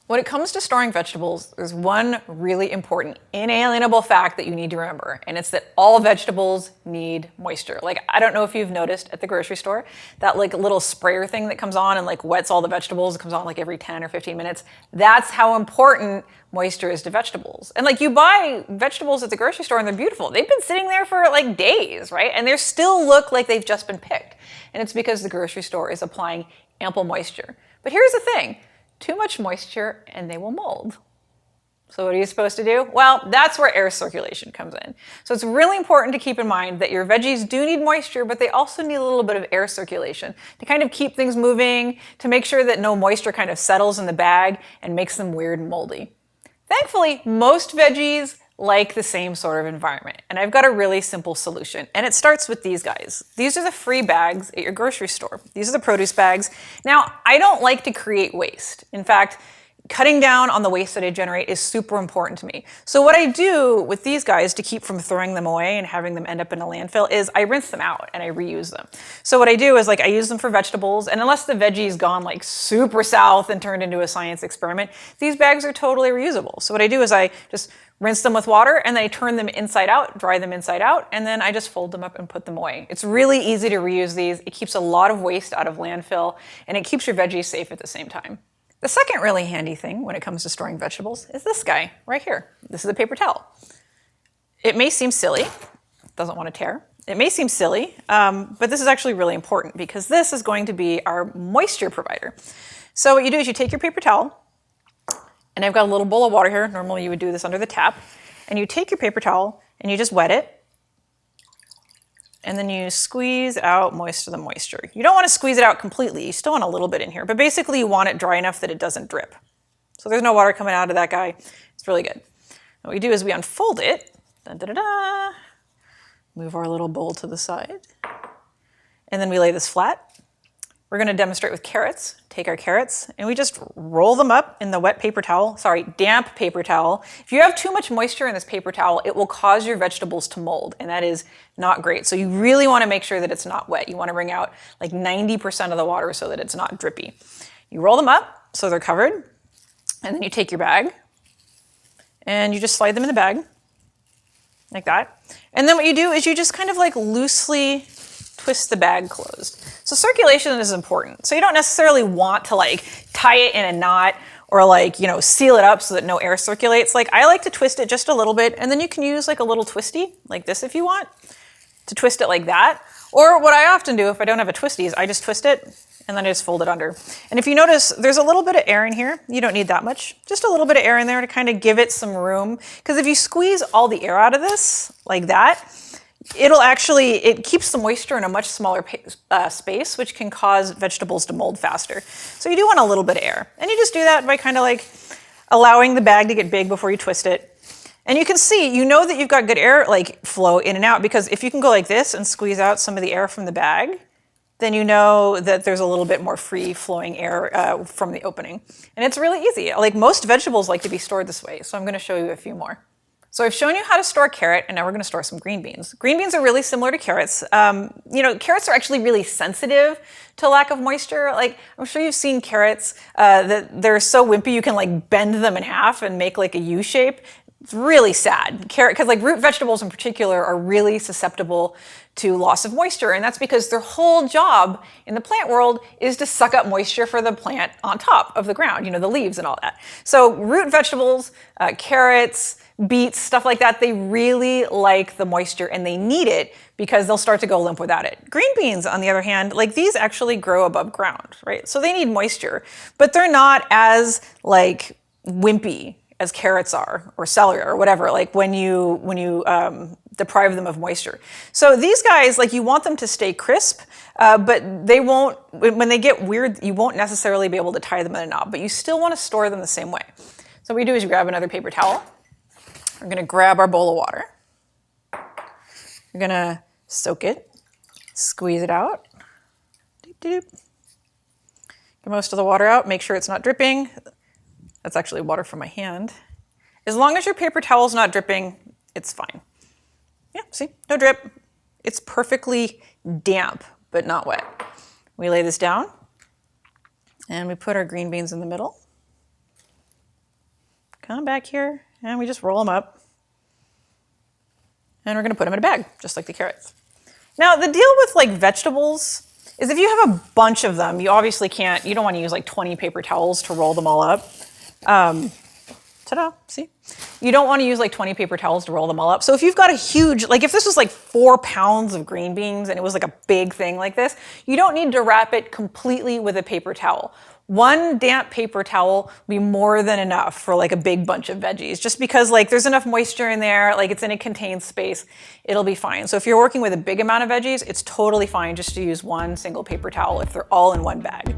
When it comes to storing vegetables, there's one really important, inalienable fact that you need to remember, and it's that all vegetables need moisture. Like, I don't know if you've noticed at the grocery store, that like little sprayer thing that comes on and like wets all the vegetables, it comes on like every 10 or 15 minutes. That's how important moisture is to vegetables. And like, you buy vegetables at the grocery store and they're beautiful. They've been sitting there for like days, right? And they still look like they've just been picked. And it's because the grocery store is applying ample moisture. But here's the thing. Too much moisture and they will mold. So what are you supposed to do? Well, that's where air circulation comes in. So it's really important to keep in mind that your veggies do need moisture, but they also need a little bit of air circulation to kind of keep things moving, to make sure that no moisture kind of settles in the bag and makes them weird and moldy. Thankfully, most veggies like the same sort of environment. And I've got a really simple solution. And it starts with these guys. These are the free bags at your grocery store. These are the produce bags. Now, I don't like to create waste. In fact, cutting down on the waste that I generate is super important to me. So what I do with these guys to keep from throwing them away and having them end up in a landfill is I rinse them out and I reuse them. So what I do is like I use them for vegetables, and unless the veggie's gone like super south and turned into a science experiment, these bags are totally reusable. So what I do is I just rinse them with water and then I turn them inside out, dry them inside out, and then I just fold them up and put them away. It's really easy to reuse these. It keeps a lot of waste out of landfill and it keeps your veggies safe at the same time. The second really handy thing when it comes to storing vegetables is this guy right here. This is a paper towel. It may seem silly, doesn't want to tear. It may seem silly, but this is actually really important because this is going to be our moisture provider. So what you do is you take your paper towel, and I've got a little bowl of water here. Normally you would do this under the tap. And you take your paper towel and you just wet it. And then you squeeze out most of the moisture. You don't want to squeeze it out completely. You still want a little bit in here, but basically you want it dry enough that it doesn't drip. So there's no water coming out of that guy. It's really good. What we do is we unfold it. Da, da, da, da. Move our little bowl to the side. And then we lay this flat. We're going to demonstrate with carrots. Take our carrots and we just roll them up in the wet paper towel, damp paper towel. If you have too much moisture in this paper towel, it will cause your vegetables to mold, and that is not great. So you really want to make sure that it's not wet. You want to wring out like 90% of the water so that it's not drippy. You roll them up so they're covered, and then you take your bag and you just slide them in the bag like that. And then what you do is you just kind of like loosely twist the bag closed. So circulation is important. So you don't necessarily want to like tie it in a knot or like, you know, seal it up so that no air circulates. Like I like to twist it just a little bit, and then you can use like a little twisty like this if you want to twist it like that. Or what I often do if I don't have a twisty is I just twist it and then I just fold it under. And if you notice, there's a little bit of air in here. You don't need that much. Just a little bit of air in there to kind of give it some room. Because if you squeeze all the air out of this like that, it keeps the moisture in a much smaller space, which can cause vegetables to mold faster. So you do want a little bit of air. And you just do that by kind of like allowing the bag to get big before you twist it. And you can see, you know that you've got good air like flow in and out, because if you can go like this and squeeze out some of the air from the bag, then you know that there's a little bit more free flowing air from the opening. And it's really easy. Like most vegetables like to be stored this way. So I'm going to show you a few more. So I've shown you how to store carrot, and now we're going to store some green beans. Green beans are really similar to carrots. Carrots are actually really sensitive to lack of moisture. Like, I'm sure you've seen carrots that they're so wimpy you can like bend them in half and make like a U shape. It's really sad. Because like root vegetables in particular are really susceptible to loss of moisture, and that's because their whole job in the plant world is to suck up moisture for the plant on top of the ground, the leaves and all that. So root vegetables, carrots, beets, stuff like that, they really like the moisture and they need it because they'll start to go limp without it. Green beans, on the other hand, like these actually grow above ground, right? So they need moisture, but they're not as like wimpy as carrots are, or celery, or whatever, like when you deprive them of moisture. So these guys, like you want them to stay crisp, but they won't, when they get weird, you won't necessarily be able to tie them in a knot, but you still want to store them the same way. So what we do is you grab another paper towel. We're going to grab our bowl of water. We're going to soak it, squeeze it out. Doop, doop. Get most of the water out, make sure it's not dripping. That's actually water from my hand. As long as your paper towel's not dripping, it's fine. Yeah, see, no drip. It's perfectly damp, but not wet. We lay this down and we put our green beans in the middle. come back here, and we just roll them up. And we're gonna put them in a bag, just like the carrots. Now, the deal with like vegetables is if you have a bunch of them, you obviously can't, you don't wanna use like 20 paper towels to roll them all up. Ta-da, see? You don't wanna use like 20 paper towels to roll them all up. So if you've got a huge, like if this was like 4 pounds of green beans and it was like a big thing like this, you don't need to wrap it completely with a paper towel. 1 damp paper towel will be more than enough for like a big bunch of veggies, just because like there's enough moisture in there, like it's in a contained space, it'll be fine. So if you're working with a big amount of veggies, it's totally fine just to use 1 single paper towel if they're all in 1 bag.